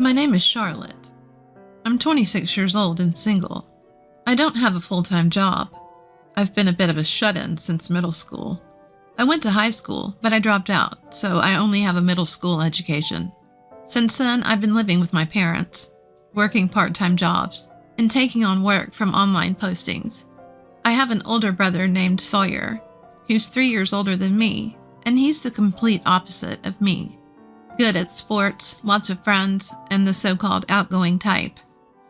My name is Charlotte. I'm 26 years old and single. I don't have a full-time job. I've been a bit of a shut-in since middle school. I went to high school, but I dropped out, so I only have a middle school education. Since then, I've been living with my parents, working part-time jobs, and taking on work from online postings. I have an older brother named Sawyer, who's 3 years older than me, and he's the complete opposite of me. Good at sports, lots of friends, and the so-called outgoing type.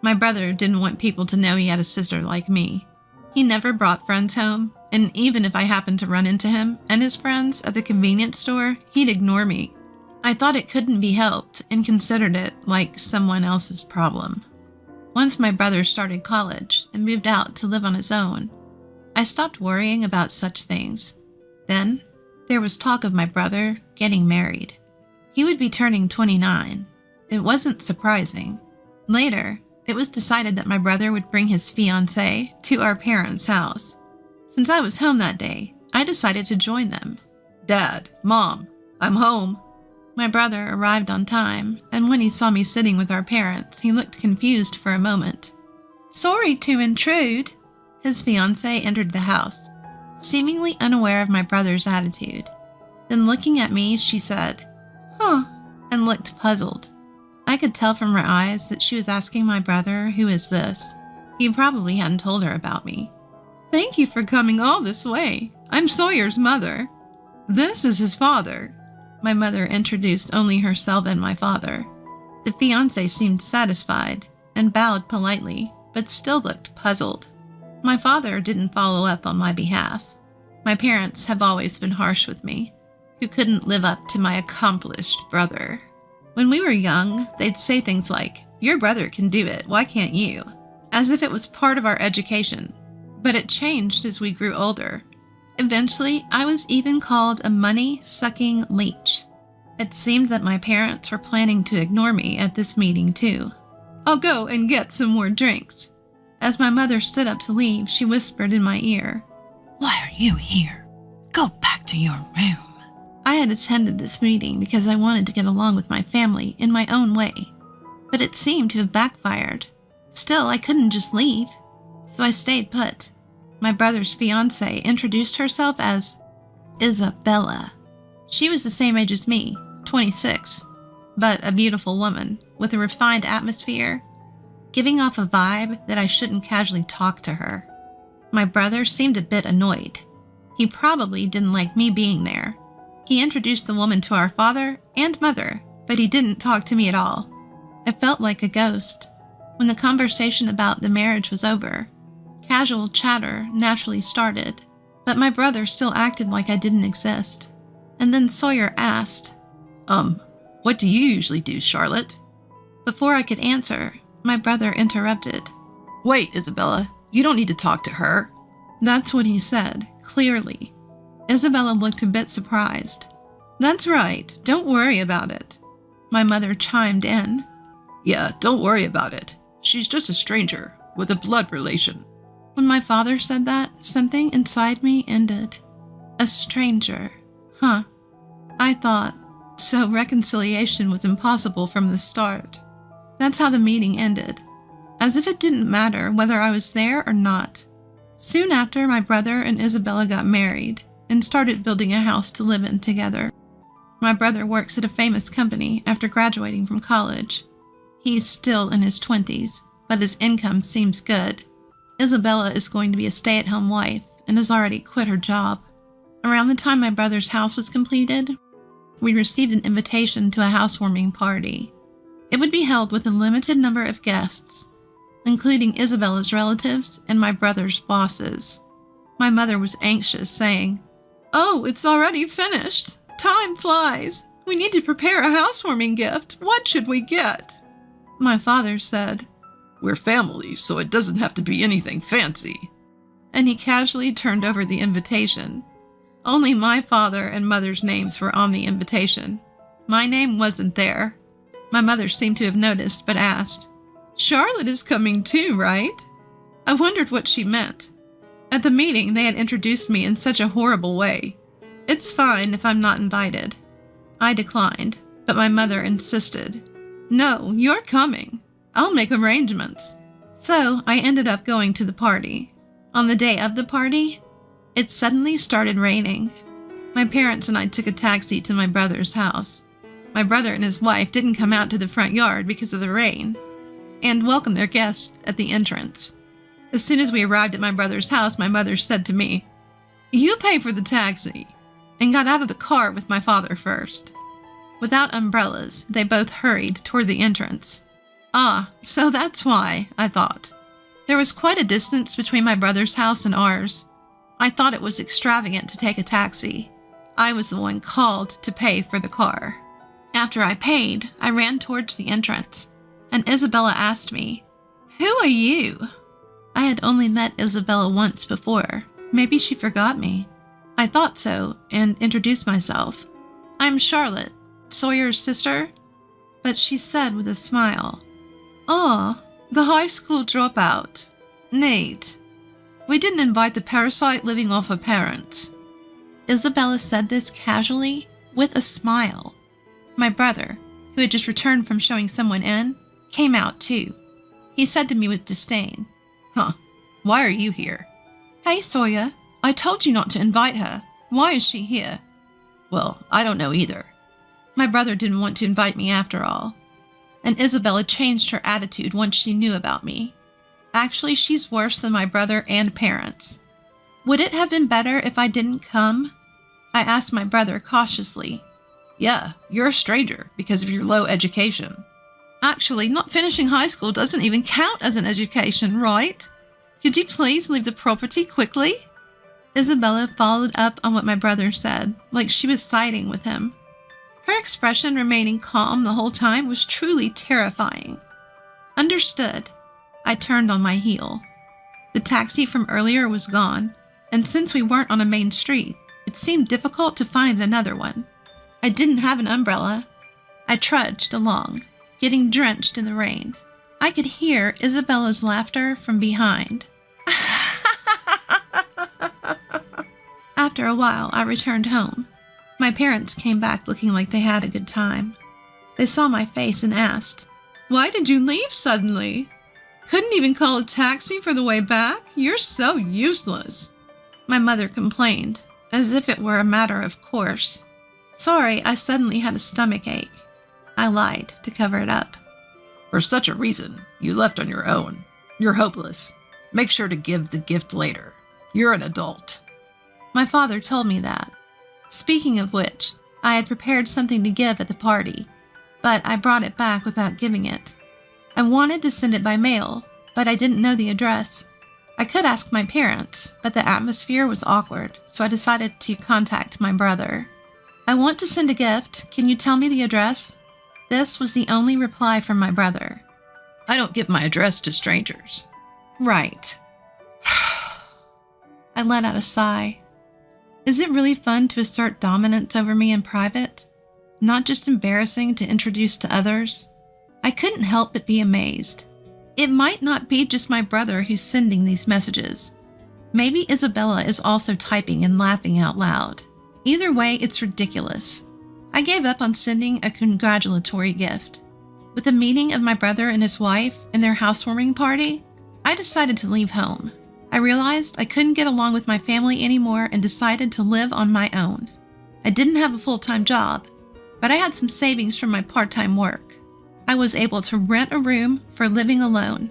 My brother didn't want people to know he had a sister like me. He never brought friends home, and even if I happened to run into him and his friends at the convenience store, he'd ignore me. I thought it couldn't be helped and considered it like someone else's problem. Once my brother started college and moved out to live on his own, I stopped worrying about such things. Then, there was talk of my brother getting married. He would be turning 29. It wasn't surprising. Later, it was decided that my brother would bring his fiancée to our parents' house. Since I was home that day, I decided to join them. "Dad, Mom, I'm home." My brother arrived on time, and when he saw me sitting with our parents, he looked confused for a moment. "Sorry to intrude." His fiancée entered the house, seemingly unaware of my brother's attitude. Then looking at me, she said, "Huh," and looked puzzled. I could tell from her eyes that she was asking my brother, "Who is this?" He probably hadn't told her about me. "Thank you for coming all this way. I'm Sawyer's mother. This is his father." My mother introduced only herself and my father. The fiancé seemed satisfied and bowed politely, but still looked puzzled. My father didn't follow up on my behalf. My parents have always been harsh with me, who couldn't live up to my accomplished brother. When we were young, they'd say things like, "Your brother can do it, why can't you?" As if it was part of our education. But it changed as we grew older. Eventually, I was even called a money-sucking leech. It seemed that my parents were planning to ignore me at this meeting too. "I'll go and get some more drinks." As my mother stood up to leave, she whispered in my ear, "Why are you here? Go back to your room." I had attended this meeting because I wanted to get along with my family in my own way, but it seemed to have backfired. Still, I couldn't just leave, so I stayed put. My brother's fiancée introduced herself as Isabella. She was the same age as me, 26, but a beautiful woman with a refined atmosphere, giving off a vibe that I shouldn't casually talk to her. My brother seemed a bit annoyed. He probably didn't like me being there. He introduced the woman to our father and mother, but he didn't talk to me at all. I felt like a ghost. When the conversation about the marriage was over, casual chatter naturally started, but my brother still acted like I didn't exist. And then Sawyer asked, "What do you usually do, Charlotte?" Before I could answer, my brother interrupted. "Wait, Isabella, you don't need to talk to her." That's what he said, clearly. Isabella looked a bit surprised. "That's right, don't worry about it." My mother chimed in. "Yeah, don't worry about it. She's just a stranger with a blood relation." When my father said that, something inside me ended. A stranger. Huh. I thought, so reconciliation was impossible from the start. That's how the meeting ended, as if it didn't matter whether I was there or not. Soon after, my brother and Isabella got married and started building a house to live in together. My brother works at a famous company after graduating from college. He's still in his 20s, but his income seems good. Isabella is going to be a stay-at-home wife and has already quit her job. Around the time my brother's house was completed, we received an invitation to a housewarming party. It would be held with a limited number of guests, including Isabella's relatives and my brother's bosses. My mother was anxious, saying, "Oh, it's already finished. Time flies. We need to prepare a housewarming gift. What should we get?" My father said, "We're family, so it doesn't have to be anything fancy." And he casually turned over the invitation. Only my father and mother's names were on the invitation. My name wasn't there. My mother seemed to have noticed, but asked, "Charlotte is coming too, right?" I wondered what she meant. At the meeting, they had introduced me in such a horrible way. "It's fine if I'm not invited." I declined, but my mother insisted. No, you're coming. I'll make arrangements. So I ended up going to the party. On the day of the party, it suddenly started raining. My parents and I took a taxi to my brother's house. My brother and his wife didn't come out to the front yard because of the rain and welcomed their guests at the entrance. As soon as we arrived at my brother's house, my mother said to me, "You pay for the taxi," and got out of the car with my father first. Without umbrellas, they both hurried toward the entrance. Ah, so that's why, I thought. There was quite a distance between my brother's house and ours. I thought it was extravagant to take a taxi. I was the one called to pay for the car. After I paid, I ran towards the entrance, and Isabella asked me, "Who are you?" I had only met Isabella once before. Maybe she forgot me. I thought so, and introduced myself. "I'm Charlotte, Sawyer's sister." But she said with a smile, "Oh, the high school dropout. Neat. We didn't invite the parasite living off her parents." Isabella said this casually, with a smile. My brother, who had just returned from showing someone in, came out too. He said to me with disdain, "Huh, why are you here?" "Hey, Sawyer, I told you not to invite her. Why is she here?" "Well, I don't know either." My brother didn't want to invite me after all. And Isabella changed her attitude once she knew about me. Actually, she's worse than my brother and parents. Would it have been better if I didn't come? I asked my brother cautiously. "Yeah, you're a stranger because of your low education." "Actually, not finishing high school doesn't even count as an education, right? Could you please leave the property quickly?" Isabella followed up on what my brother said, like she was siding with him. Her expression remaining calm the whole time was truly terrifying. Understood. I turned on my heel. The taxi from earlier was gone, and since we weren't on a main street, it seemed difficult to find another one. I didn't have an umbrella. I trudged along, getting drenched in the rain. I could hear Isabella's laughter from behind. After a while, I returned home. My parents came back looking like they had a good time. They saw my face and asked, "Why did you leave suddenly? Couldn't even call a taxi for the way back? You're so useless." My mother complained, as if it were a matter of course. Sorry, I suddenly had a stomach ache. I lied to cover it up. "For such a reason, you left on your own. You're hopeless. Make sure to give the gift later. You're an adult." My father told me that. Speaking of which, I had prepared something to give at the party, but I brought it back without giving it. I wanted to send it by mail, but I didn't know the address. I could ask my parents, but the atmosphere was awkward, so I decided to contact my brother. "I want to send a gift. Can you tell me the address?" This was the only reply from my brother. "I don't give my address to strangers." "Right." I let out a sigh. Is it really fun to assert dominance over me in private? Not just embarrassing to introduce to others? I couldn't help but be amazed. It might not be just my brother who's sending these messages. Maybe Isabella is also typing and laughing out loud. Either way, it's ridiculous. I gave up on sending a congratulatory gift. With the meeting of my brother and his wife and their housewarming party, I decided to leave home. I realized I couldn't get along with my family anymore and decided to live on my own. I didn't have a full-time job, but I had some savings from my part-time work. I was able to rent a room for living alone.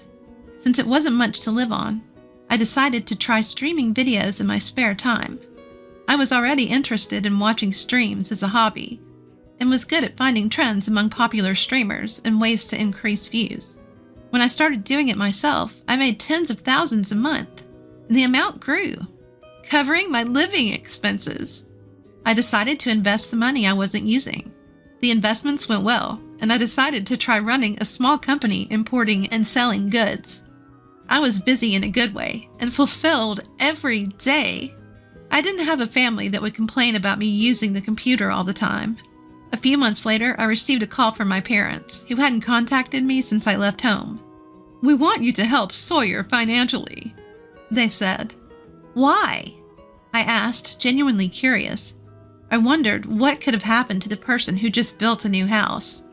Since it wasn't much to live on, I decided to try streaming videos in my spare time. I was already interested in watching streams as a hobby, and was good at finding trends among popular streamers and ways to increase views. When I started doing it myself, I made tens of thousands a month, and the amount grew, covering my living expenses. I decided to invest the money I wasn't using. The investments went well, and I decided to try running a small company importing and selling goods. I was busy in a good way and fulfilled every day. I didn't have a family that would complain about me using the computer all the time. A few months later, I received a call from my parents, who hadn't contacted me since I left home. "We want you to help Sawyer financially," they said. "Why?" I asked, genuinely curious. I wondered what could have happened to the person who just built a new house.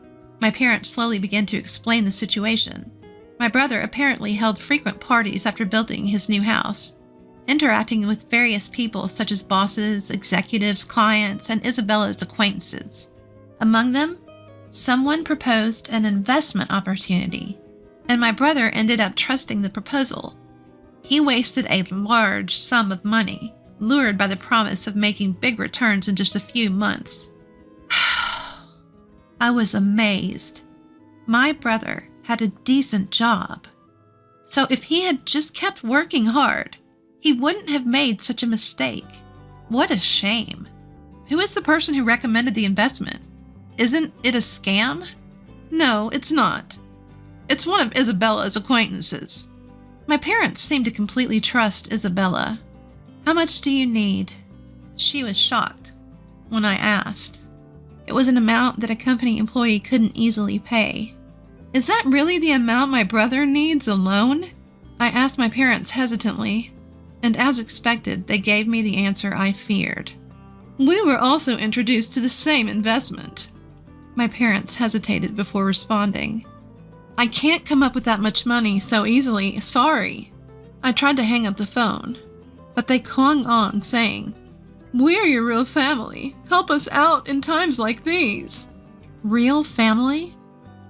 My parents slowly began to explain the situation. My brother apparently held frequent parties after building his new house, interacting with various people such as bosses, executives, clients, and Isabella's acquaintances. Among them, someone proposed an investment opportunity, and my brother ended up trusting the proposal. He wasted a large sum of money, lured by the promise of making big returns in just a few months. I was amazed. My brother had a decent job. So if he had just kept working hard, he wouldn't have made such a mistake. What a shame. Who is the person who recommended the investment? Isn't it a scam? No, it's not. It's one of Isabella's acquaintances. My parents seemed to completely trust Isabella. How much do you need? She was shocked when I asked. It was an amount that a company employee couldn't easily pay. Is that really the amount my brother needs alone? I asked my parents hesitantly, and as expected, they gave me the answer I feared. We were also introduced to the same investment. My parents hesitated before responding. I can't come up with that much money so easily, sorry. I tried to hang up the phone, but they clung on, saying, We're your real family. Help us out in times like these. Real family?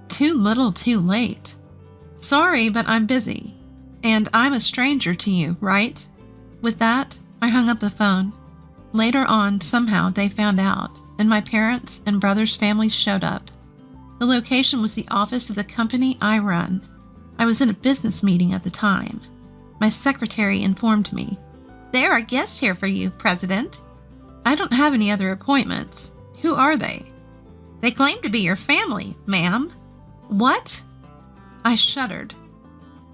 Too little, too late. Sorry, but I'm busy, and I'm a stranger to you, right? With that, I hung up the phone. Later on, somehow they found out, and my parents and brother's families showed up. The location was the office of the company I run. I was in a business meeting at the time. My secretary informed me, There are guests here for you, President. I don't have any other appointments. Who are they? They claim to be your family, ma'am. What? I shuddered.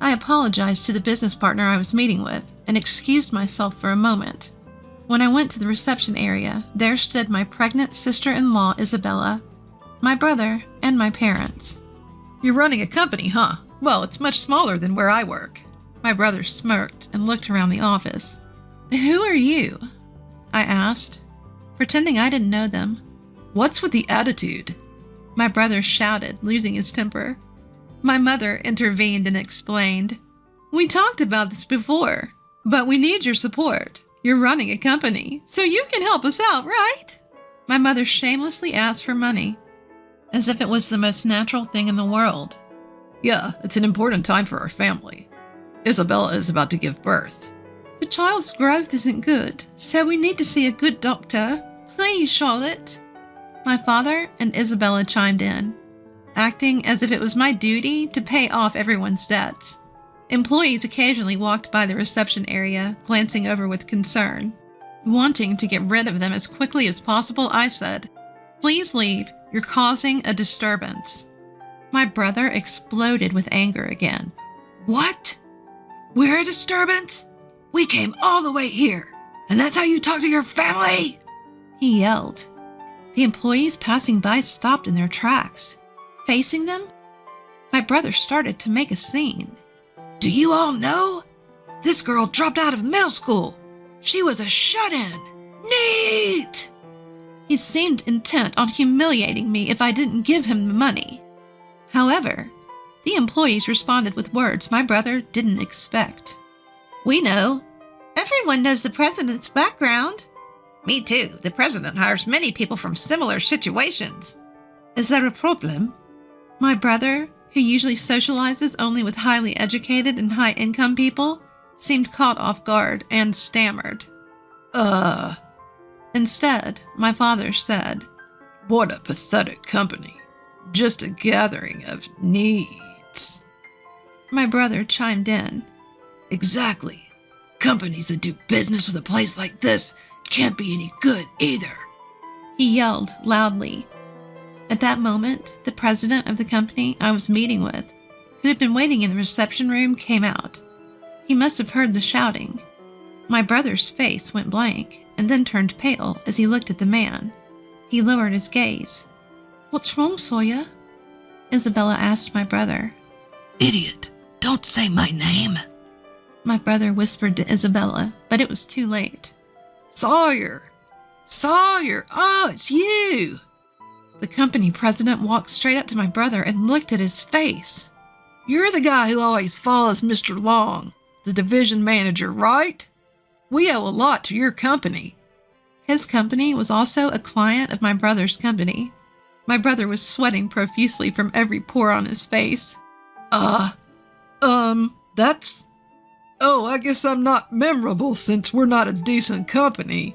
I apologized to the business partner I was meeting with and excused myself for a moment. When I went to the reception area, there stood my pregnant sister-in-law, Isabella, my brother, and my parents. You're running a company, huh? Well, it's much smaller than where I work. My brother smirked and looked around the office. Who are you? I asked, pretending I didn't know them. What's with the attitude? My brother shouted, losing his temper. My mother intervened and explained, We talked about this before, but we need your support. You're running a company, so you can help us out, right? My mother shamelessly asked for money, as if it was the most natural thing in the world. Yeah, it's an important time for our family. Isabella is about to give birth. The child's growth isn't good, so we need to see a good doctor. Please, Charlotte. My father and Isabella chimed in, acting as if it was my duty to pay off everyone's debts. Employees occasionally walked by the reception area, glancing over with concern. Wanting to get rid of them as quickly as possible, I said, Please leave. You're causing a disturbance. My brother exploded with anger again. What? We're a disturbance? We came all the way here, and that's how you talk to your family? He yelled. The employees passing by stopped in their tracks. Facing them, my brother started to make a scene. Do you all know? This girl dropped out of middle school. She was a shut-in. Neat! He seemed intent on humiliating me if I didn't give him the money. However, the employees responded with words my brother didn't expect. We know. Everyone knows the president's background. Me too. The president hires many people from similar situations. Is there a problem? My brother, who usually socializes only with highly educated and high-income people, seemed caught off guard and stammered. Instead, my father said, What a pathetic company. Just a gathering of needs. My brother chimed in. Exactly. Companies that do business with a place like this can't be any good either. He yelled loudly. At that moment, the president of the company I was meeting with, who had been waiting in the reception room, came out. He must have heard the shouting. My brother's face went blank and then turned pale as he looked at the man. He lowered his gaze. What's wrong, Sawyer? Isabella asked my brother. Idiot, don't say my name. My brother whispered to Isabella, but it was too late. Sawyer! Sawyer! Oh, it's you! The company president walked straight up to my brother and looked at his face. "You're the guy who always follows Mr. Long, the division manager, right? We owe a lot to your company." His company was also a client of my brother's company. My brother was sweating profusely from every pore on his face. That's... Oh, I guess I'm not memorable since we're not a decent company."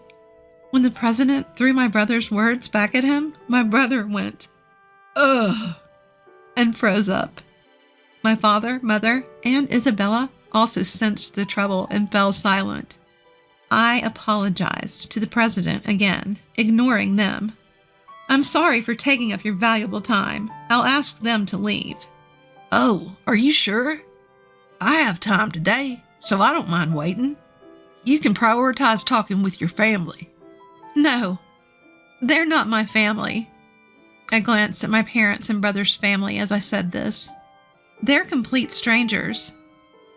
When the president threw my brother's words back at him, my brother went, "Ugh," and froze up. My father, mother, and Isabella also sensed the trouble and fell silent. I apologized to the president again, ignoring them. "I'm sorry for taking up your valuable time. I'll ask them to leave." "Oh, are you sure? I have time today, so I don't mind waiting. You can prioritize talking with your family." "No, they're not my family." I glanced at my parents' and brother's family as I said this. "They're complete strangers."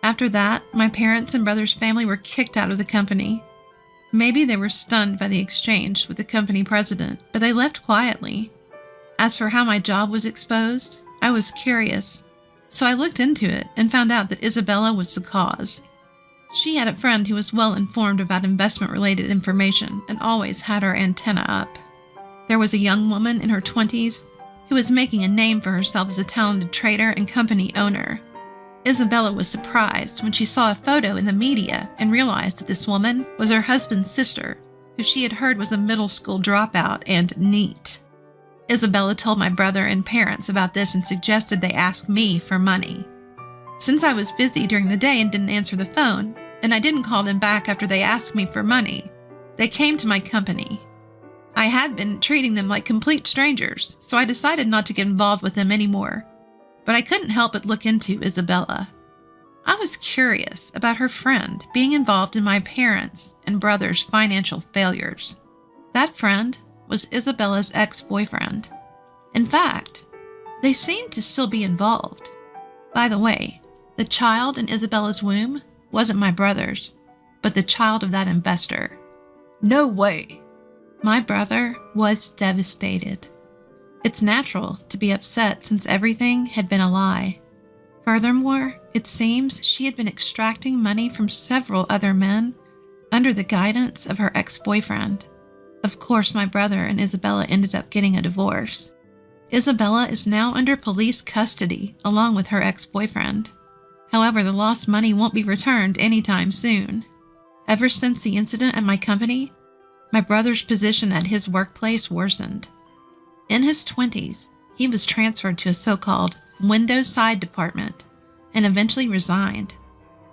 After that, my parents and brother's family were kicked out of the company. Maybe they were stunned by the exchange with the company president, but they left quietly. As for how my job was exposed, I was curious, so I looked into it and found out that Isabella was the cause. She had a friend who was well informed about investment-related information and always had her antenna up. There was a young woman in her 20s who was making a name for herself as a talented trader and company owner. Isabella was surprised when she saw a photo in the media and realized that this woman was her husband's sister, who she had heard was a middle school dropout and neat. Isabella told my brother and parents about this and suggested they ask me for money. Since I was busy during the day and didn't answer the phone, and I didn't call them back after they asked me for money, they came to my company. I had been treating them like complete strangers, so I decided not to get involved with them anymore. But I couldn't help but look into Isabella. I was curious about her friend being involved in my parents' and brother's financial failures. That friend was Isabella's ex-boyfriend. In fact, they seemed to still be involved. By the way, the child in Isabella's womb wasn't my brother's, but the child of that investor. "No way." My brother was devastated. It's natural to be upset since everything had been a lie. Furthermore, it seems she had been extracting money from several other men under the guidance of her ex-boyfriend. Of course, my brother and Isabella ended up getting a divorce. Isabella is now under police custody along with her ex-boyfriend. However, the lost money won't be returned anytime soon. Ever since the incident at my company, my brother's position at his workplace worsened. In his 20s, he was transferred to a so-called window side department and eventually resigned.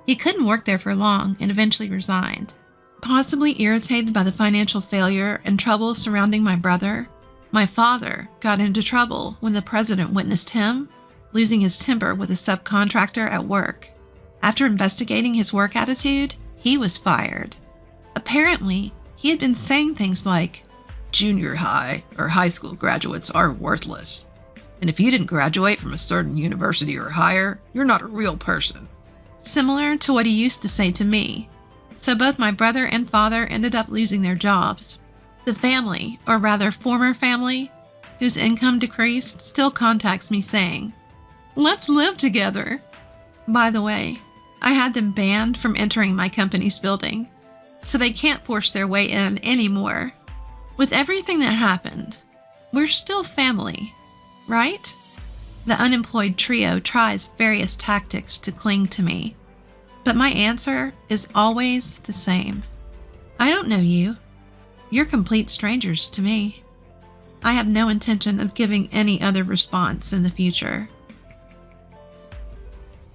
He couldn't work there for long and eventually resigned. Possibly irritated by the financial failure and trouble surrounding my brother, my father got into trouble when the president witnessed him losing his temper with a subcontractor at work. After investigating his work attitude, he was fired. Apparently, he had been saying things like, "Junior high or high school graduates are worthless. And if you didn't graduate from a certain university or higher, you're not a real person." Similar to what he used to say to me. So both my brother and father ended up losing their jobs. The family, or rather former family, whose income decreased, still contacts me saying, "Let's live together." By the way, I had them banned from entering my company's building, so they can't force their way in anymore. With everything that happened, we're still family, right? The unemployed trio tries various tactics to cling to me, but my answer is always the same. I don't know you. You're complete strangers to me. I have no intention of giving any other response in the future.